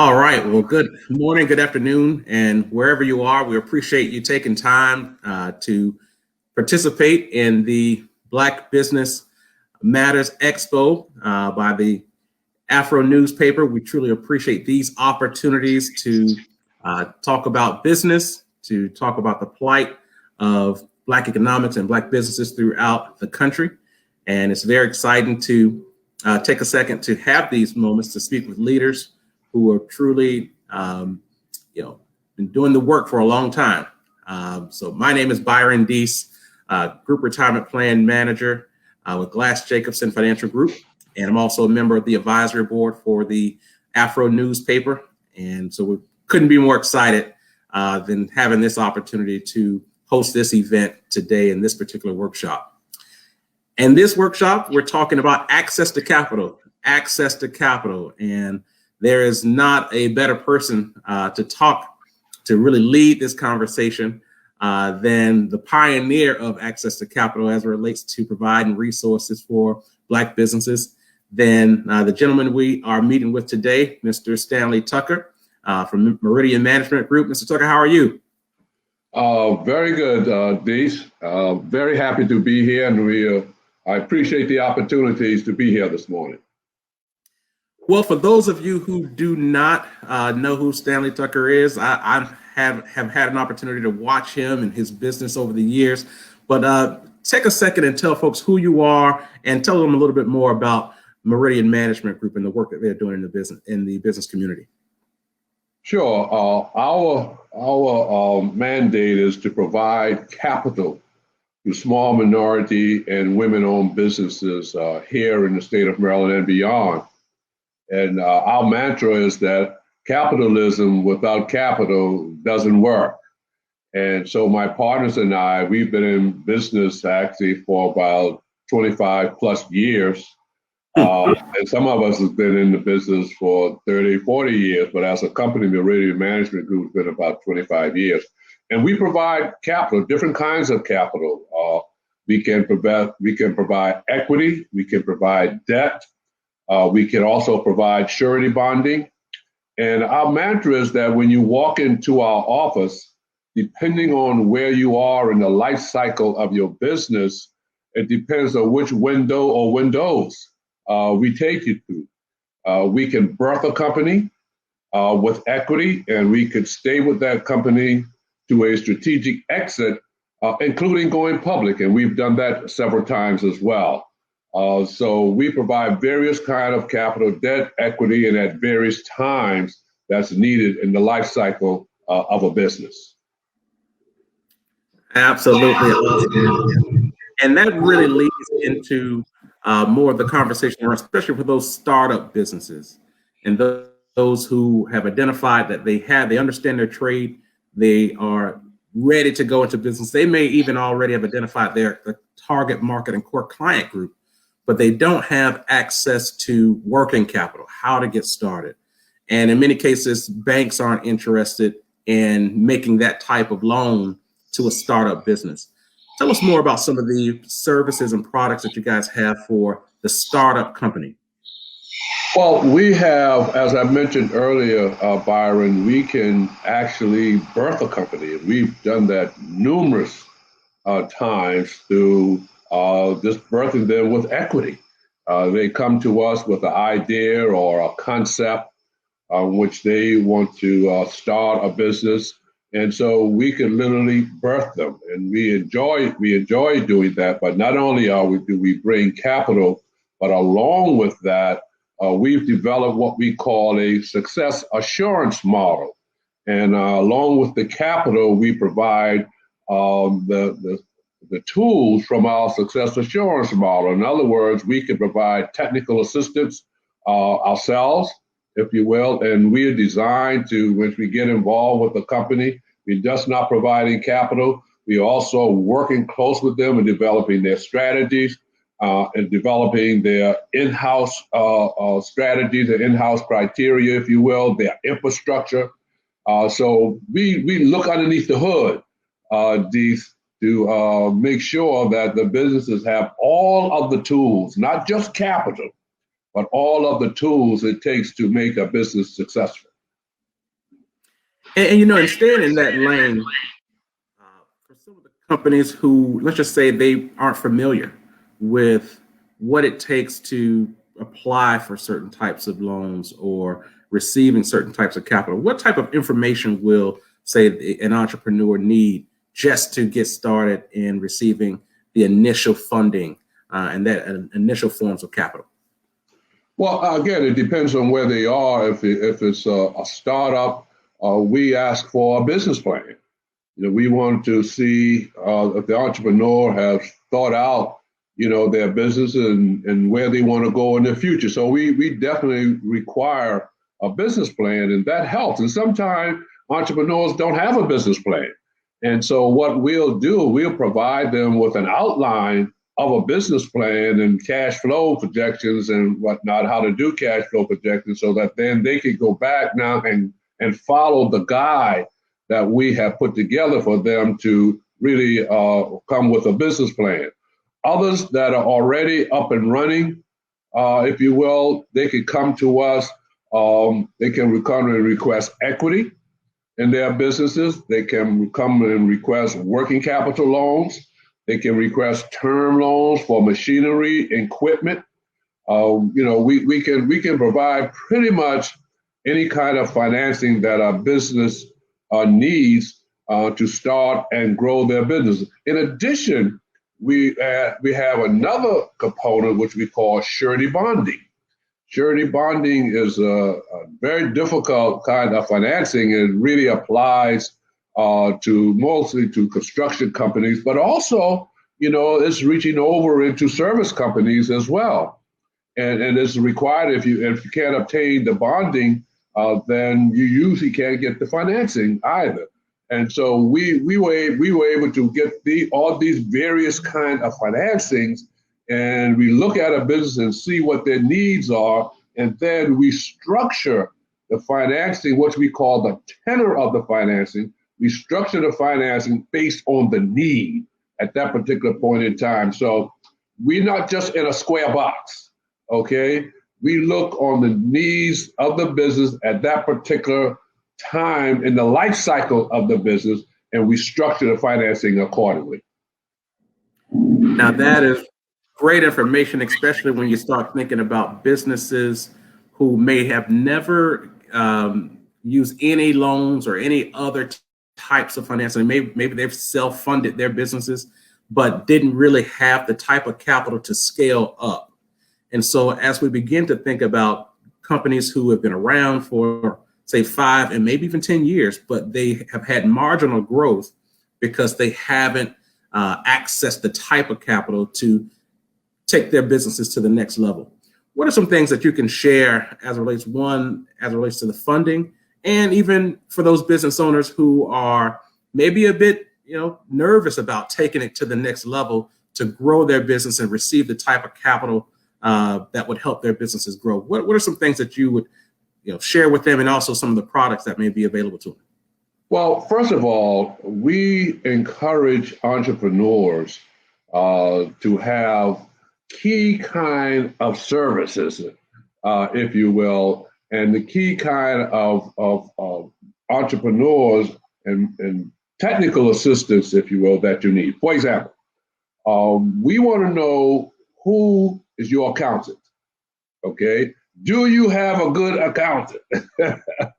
All right. Well, good morning, good afternoon, and wherever you are, we appreciate you taking time to participate in the Black Business Matters Expo by the Afro newspaper. We truly appreciate these opportunities to talk about business, to talk about the plight of Black economics and Black businesses throughout the country. And it's very exciting to take a second to have these moments to speak with leaders who are truly, been doing the work for a long time. So my name is Byron Deese, Group Retirement Plan Manager with Glass Jacobson Financial Group. And I'm also a member of the advisory board for the Afro newspaper. And so we couldn't be more excited than having this opportunity to host this event today in this particular workshop. And this workshop, we're talking about access to capital. And there is not a better person to really lead this conversation than the pioneer of access to capital as it relates to providing resources for Black businesses, than the gentleman we are meeting with today, Mr. Stanley Tucker from Meridian Management Group. Mr. Tucker, how are you? Very good, Deese. Very happy to be here, and I appreciate the opportunities to be here this morning. Well, for those of you who do not know who Stanley Tucker is, I have had an opportunity to watch him and his business over the years. But take a second and tell folks who you are and tell them a little bit more about Meridian Management Group and the work that they're doing in the business community. Sure. Our mandate is to provide capital to small minority and women-owned businesses here in the state of Maryland and beyond. And our mantra is that capitalism without capital doesn't work. And so my partners and I, we've been in business actually for about 25 plus years. And some of us have been in the business for 30, 40 years, but as a company, the Meridian Management Group has been about 25 years. And we provide capital, different kinds of capital. We can provide equity, we can provide debt, we can also provide surety bonding. And our mantra is that when you walk into our office, depending on where you are in the life cycle of your business, it depends on which window or windows we take you to. We can birth a company with equity, and we could stay with that company to a strategic exit, including going public. And we've done that several times as well. So we provide various kind of capital, debt, equity, and at various times that's needed in the life cycle of a business. Absolutely. And that really leads into more of the conversation, especially for those startup businesses and those who have identified that they understand their trade, they are ready to go into business. They may even already have identified their target market and core client group, but they don't have access to working capital, how to get started. And in many cases, banks aren't interested in making that type of loan to a startup business. Tell us more about some of the services and products that you guys have for the startup company. Well, we have, as I mentioned earlier, Byron, we can actually birth a company. We've done that numerous times through just birthing them with equity. They come to us with an idea or a concept which they want to start a business. And so we can literally birth them, and we enjoy doing that. But not only do we bring capital, but along with that, we've developed what we call a success assurance model. And along with the capital, we provide the tools from our success assurance model. In other words, we can provide technical assistance ourselves, if you will, and we are designed to, when we get involved with the company, we're just not providing capital. We're also working close with them and developing their strategies and developing their in-house strategies, their in-house criteria, if you will, their infrastructure. So we look underneath the hood to make sure that the businesses have all of the tools, not just capital, but all of the tools it takes to make a business successful. And staying in that lane, for some of the companies who, let's just say, they aren't familiar with what it takes to apply for certain types of loans or receiving certain types of capital, what type of information will, say, an entrepreneur need just to get started in receiving the initial funding and that initial forms of capital? Well, again, it depends on where they are. If it's a startup, we ask for a business plan. We want to see if the entrepreneur has thought out, their business and where they want to go in the future. So we definitely require a business plan, and that helps. And sometimes entrepreneurs don't have a business plan. And so what we'll do, we'll provide them with an outline of a business plan and cash flow projections and whatnot, how to do cash flow projections, so that then they can go back now and follow the guide that we have put together for them to really come with a business plan. Others that are already up and running, if you will, they can come to us. They can come and request equity in their businesses. They can come and request working capital loans. They can request term loans for machinery, equipment. We can provide pretty much any kind of financing that a business needs to start and grow their business. In addition, we have another component which we call surety bonding. Surety bonding is a very difficult kind of financing. It really applies to mostly to construction companies, but also, it's reaching over into service companies as well. And it's required if you can't obtain the bonding, then you usually can't get the financing either. And so we were able to get all these various kind of financings, and we look at a business and see what their needs are, and then we structure the financing, what we call the tenor of the financing. We structure the financing based on the need at that particular point in time. So we're not just in a square box, okay? We look on the needs of the business at that particular time in the life cycle of the business, and we structure the financing accordingly. Now, that is great information, especially when you start thinking about businesses who may have never used any loans or any other types of financing. Maybe they've self-funded their businesses, but didn't really have the type of capital to scale up. And so as we begin to think about companies who have been around for, say, 5 and maybe even 10 years, but they have had marginal growth because they haven't accessed the type of capital to take their businesses to the next level. What are some things that you can share as it relates to the funding, and even for those business owners who are maybe a bit, nervous about taking it to the next level to grow their business and receive the type of capital that would help their businesses grow? What are some things that you would share with them, and also some of the products that may be available to them? Well, first of all, we encourage entrepreneurs to have key kind of services, if you will, and the key kind of entrepreneurs and technical assistance, if you will, that you need. For example, we want to know who is your accountant, okay? Do you have a good accountant?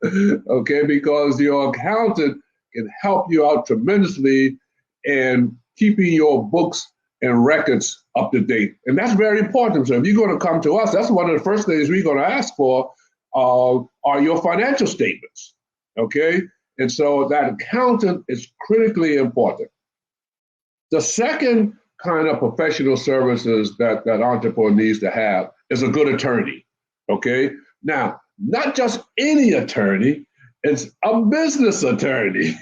Okay, because your accountant can help you out tremendously in keeping your books and records up to date. And that's very important. So if you're going to come to us, that's one of the first things we're going to ask for are your financial statements, okay? And so that accountant is critically important. The second kind of professional services that entrepreneur needs to have is a good attorney. Okay. Now, not just any attorney, it's a business attorney.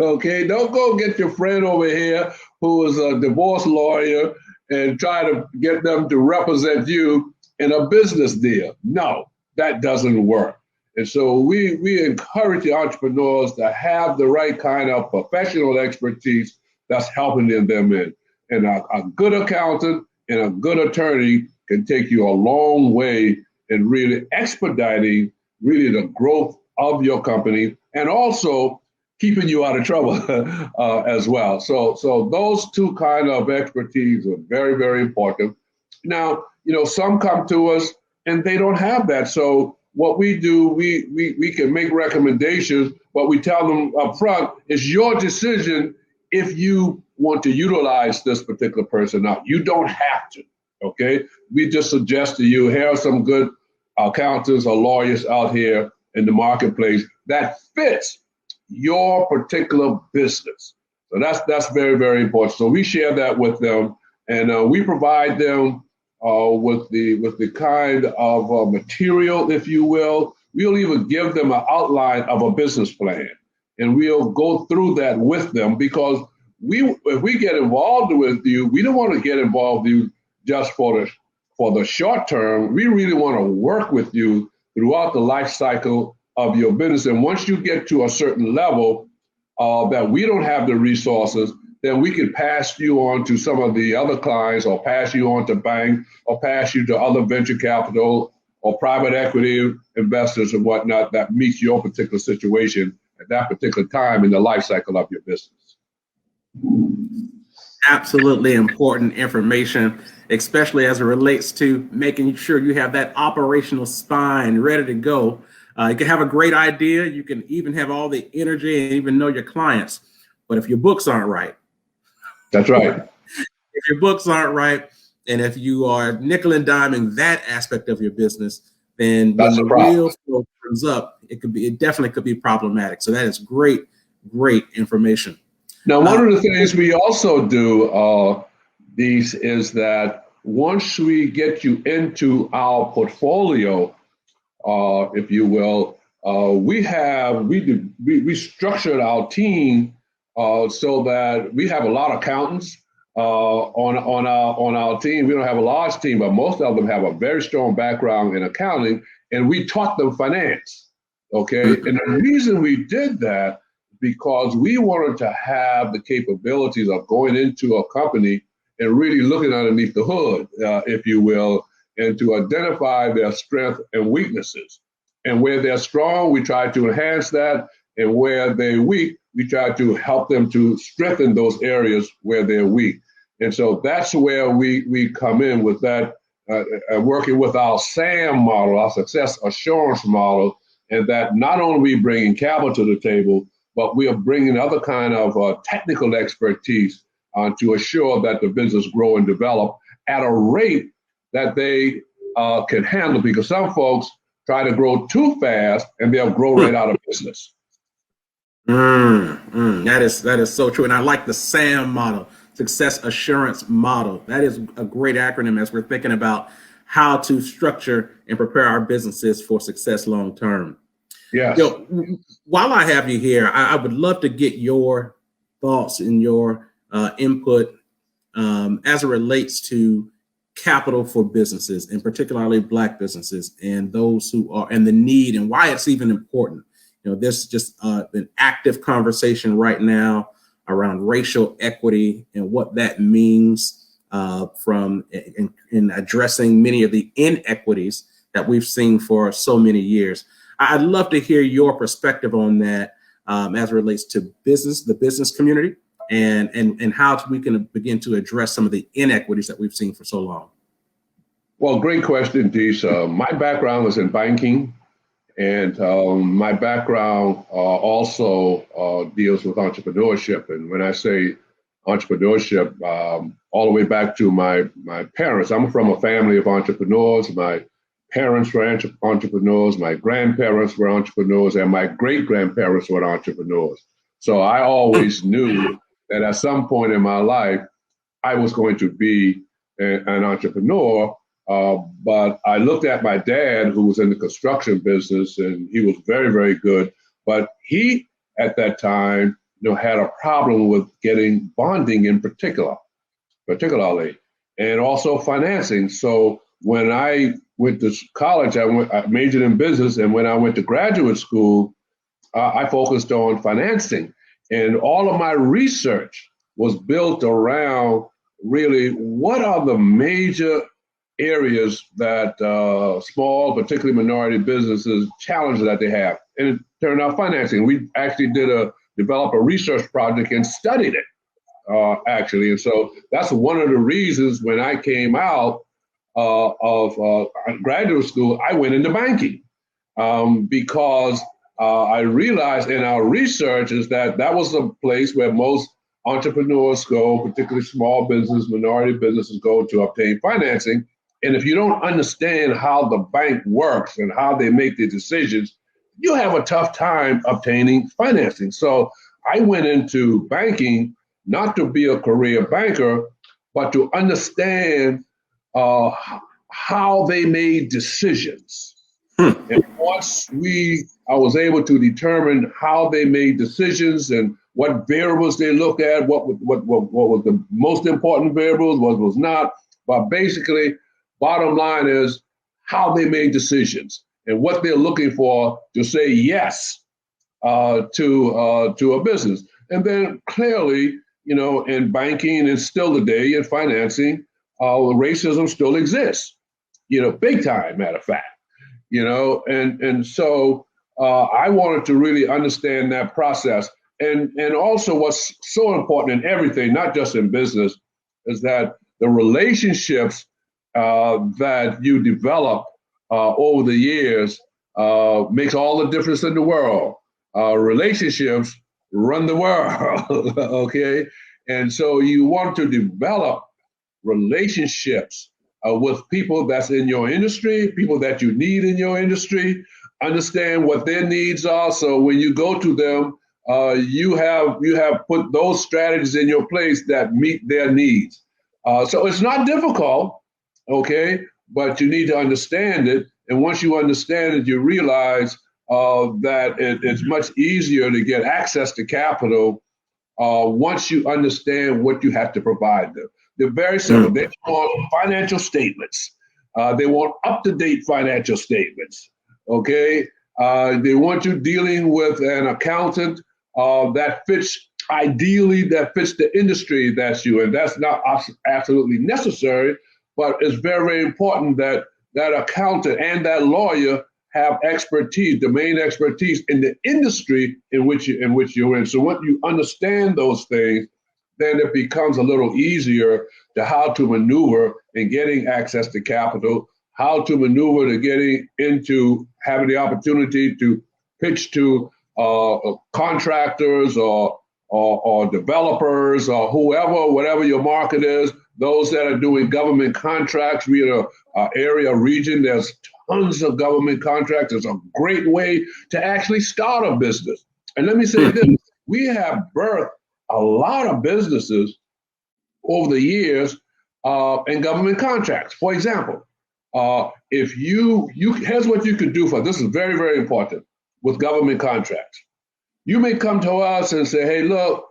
Okay. Don't go get your friend over here who is a divorce lawyer and try to get them to represent you in a business deal. No, that doesn't work. And so we encourage the entrepreneurs to have the right kind of professional expertise that's helping them in. And a good accountant and a good attorney can take you a long way in really expediting really the growth of your company and also keeping you out of trouble as well. So those two kind of expertise are very, very important. Now, some come to us and they don't have that. So what we do, we can make recommendations, but we tell them up front, it's your decision if you want to utilize this particular person. Now, you don't have to, okay? We just suggest to you, here are some good accountants or lawyers out here in the marketplace that fits your particular business. So that's very, very important. So we share that with them, and we provide them with the kind of material, if you will. We'll even give them an outline of a business plan, and we'll go through that with them, because if we get involved with you, we don't want to get involved with you just for the short term. We really want to work with you throughout the life cycle of your business. And once you get to a certain level that we don't have the resources, then we can pass you on to some of the other clients, or pass you on to bank, or pass you to other venture capital or private equity investors and whatnot that meets your particular situation at that particular time in the life cycle of your business. Absolutely important information, especially as it relates to making sure you have that operational spine ready to go. You can have a great idea. You can even have all the energy and even know your clients. But if your books aren't right, that's right. If your books aren't right, and if you are nickel and diming that aspect of your business, then that's when the real flow comes up, it definitely could be problematic. So that is great information. Now, one of the things we also do, is that once we get you into our portfolio, if you will, we structured our team so that we have a lot of accountants on our team. We don't have a large team, but most of them have a very strong background in accounting, and we taught them finance. Okay, and the reason we did that, because we wanted to have the capabilities of going into a company and really looking underneath the hood, if you will, and to identify their strengths and weaknesses. And where they're strong, we try to enhance that. And where they're weak, we try to help them to strengthen those areas where they're weak. And so that's where we come in with that, working with our SAM model, our success assurance model, and that not only we bringing capital to the table, but we are bringing other kind of technical expertise to assure that the business grow and develop at a rate that they can handle, because some folks try to grow too fast and they'll grow right out of business. That is so true. And I like the SAM model, success assurance model. That is a great acronym as we're thinking about how to structure and prepare our businesses for success long term. Yes. While I have you here, I would love to get your thoughts and your input as it relates to capital for businesses, and particularly Black businesses, and those who are, and the need, and why it's even important. There's just an active conversation right now around racial equity and what that means in addressing many of the inequities that we've seen for so many years. I'd love to hear your perspective on that as it relates to the business community, and how we can begin to address some of the inequities that we've seen for so long. Well, great question, Dees. My background was in banking, and my background also deals with entrepreneurship. And when I say entrepreneurship, all the way back to my parents. I'm from a family of entrepreneurs. My parents were entrepreneurs, my grandparents were entrepreneurs, and my great-grandparents were entrepreneurs. So I always knew that at some point in my life, I was going to be an entrepreneur. But I looked at my dad, who was in the construction business, and he was very, very good. But he, at that time, had a problem with getting bonding in particularly, and also financing. So when I went to college, I majored in business, and when I went to graduate school, I focused on financing. And all of my research was built around really what are the major areas that small, particularly minority businesses, challenges that they have. And turn out financing. We actually develop a research project and studied it, actually. And so that's one of the reasons when I came out of graduate school, I went into banking, because I realized in our research is that was a place where most entrepreneurs go, particularly small business, minority businesses go to obtain financing. And if you don't understand how the bank works and how they make their decisions, you have a tough time obtaining financing. So I went into banking not to be a career banker, but to understand how they made decisions. And once I was able to determine how they made decisions and what variables they look at, what was the most important variables, what was not. But basically, bottom line is how they made decisions and what they're looking for to say yes to a business. And then clearly, in banking and still today in financing, racism still exists, big time, matter of fact, and so I wanted to really understand that process. And also what's so important in everything, not just in business, is that the relationships that you develop over the years makes all the difference in the world. Relationships run the world, okay? And so you want to develop relationships with people that's in your industry, people that you need in your industry, understand what their needs are. So when you go to them, you have put those strategies in your place that meet their needs. So it's not difficult, okay? But you need to understand it. And once you understand it, you realize that it's much easier to get access to capital once you understand what you have to provide them. They're very simple. They want financial statements. They want up-to-date financial statements, okay? They want you dealing with an accountant that fits the industry that's you. And that's not absolutely necessary, but it's very, very important that that accountant and that lawyer have expertise, domain expertise in the industry in which you're in. So once you understand those things, then it becomes a little easier to how to maneuver in getting access to capital, how to maneuver to getting into having the opportunity to pitch to contractors or developers or whoever, whatever your market is, those that are doing government contracts. We are an area region, there's tons of government contracts. It's a great way to actually start a business. And let me say this, we have birthed a lot of businesses over the years in government contracts. For example, if you here's what you could do this is very, very important with government contracts. You may come to us and say, hey, look,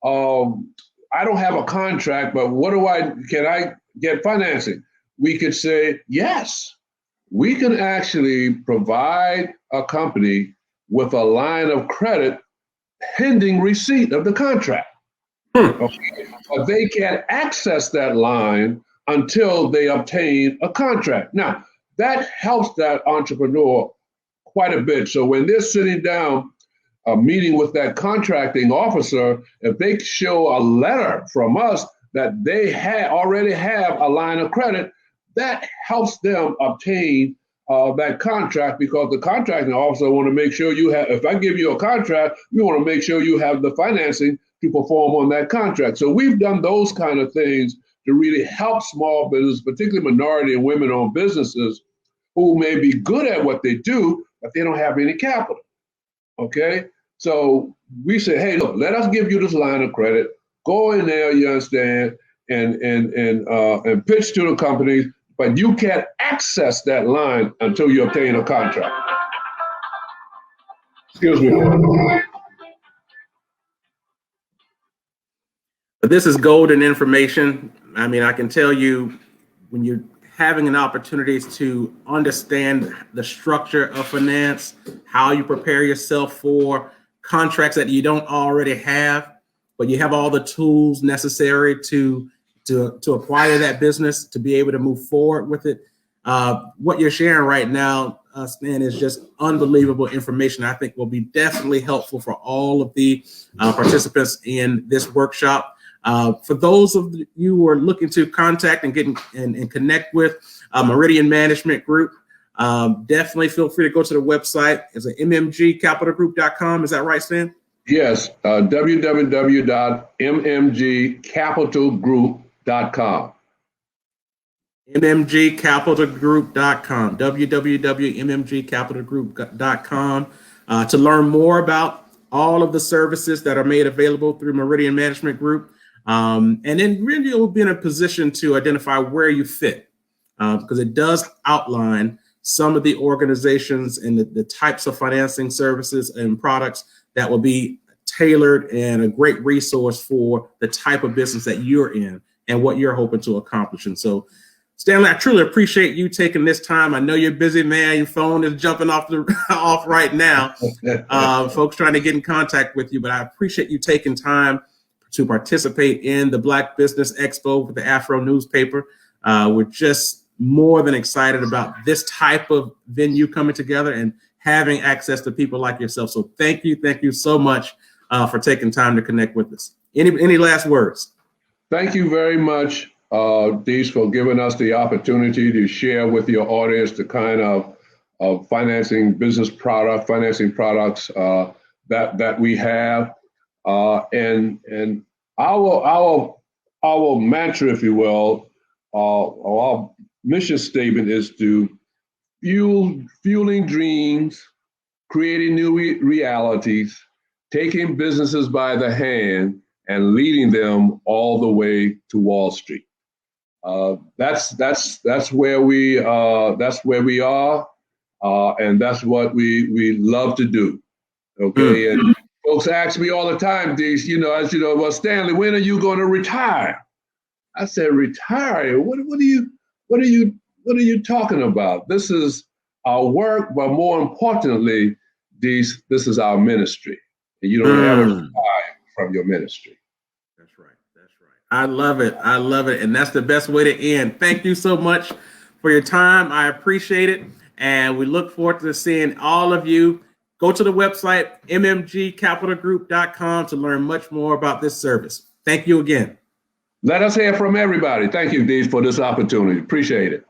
I don't have a contract, but can I get financing? We could say, yes, we can actually provide a company with a line of credit pending receipt of the contract. Okay? But they can't access that line until they obtain a contract. Now, that helps that entrepreneur quite a bit. So when they're sitting down, meeting with that contracting officer, if they show a letter from us that they already have a line of credit, that helps them obtain that contract, because the contracting officer want to make sure you have, if I give you a contract, we want to make sure you have the financing to perform on that contract. So we've done those kind of things to really help small business, particularly minority and women-owned businesses who may be good at what they do, but they don't have any capital, okay? So we say, hey, look, let us give you this line of credit, go in there, you understand, and pitch to the companies, but you can't access that line until you obtain a contract. Excuse me. But this is golden information. I mean, I can tell you, when you're having an opportunity to understand the structure of finance, how you prepare yourself for contracts that you don't already have, but you have all the tools necessary to acquire that business, to be able to move forward with it. What you're sharing right now, Stan, is just unbelievable information. I think will be definitely helpful for all of the participants in this workshop. For those of you who are looking to contact and get and connect with Meridian Management Group, definitely feel free to go to the website. It's at mmgcapitalgroup.com. Is that right, Stan? Yes, www.mmgcapitalgroup.com. mmgcapitalgroup.com, www.mmgcapitalgroup.com, to learn more about all of the services that are made available through Meridian Management Group. And then really you'll be in a position to identify where you fit, because it does outline some of the organizations and the types of financing services and products that will be tailored and a great resource for the type of business that you're in and what you're hoping to accomplish. And so, Stanley, I truly appreciate you taking this time. I know you're busy, man. Your phone is jumping off right now. Folks trying to get in contact with you, but I appreciate you taking time to participate in the Black Business Expo with the Afro newspaper. We're just more than excited about this type of venue coming together and having access to people like yourself. So thank you so much for taking time to connect with us. Any last words? Thank you very much, Dees, for giving us the opportunity to share with your audience the kind of financing products that we have. And our mantra, if you will, our mission statement is to fueling dreams, creating new realities, taking businesses by the hand, and leading them all the way to Wall Street. That's where we are, and that's what we love to do. Okay, and folks ask me all the time, Dees, well, Stanley, when are you going to retire? I said, retire? What are you talking about? This is our work, but more importantly, Dees, this is our ministry. And you don't ever retire from your ministry. That's right. I love it. And that's the best way to end. Thank you so much for your time. I appreciate it. And we look forward to seeing all of you. Go to the website, mmgcapitalgroup.com, to learn much more about this service. Thank you again. Let us hear from everybody. Thank you, Dees, for this opportunity. Appreciate it.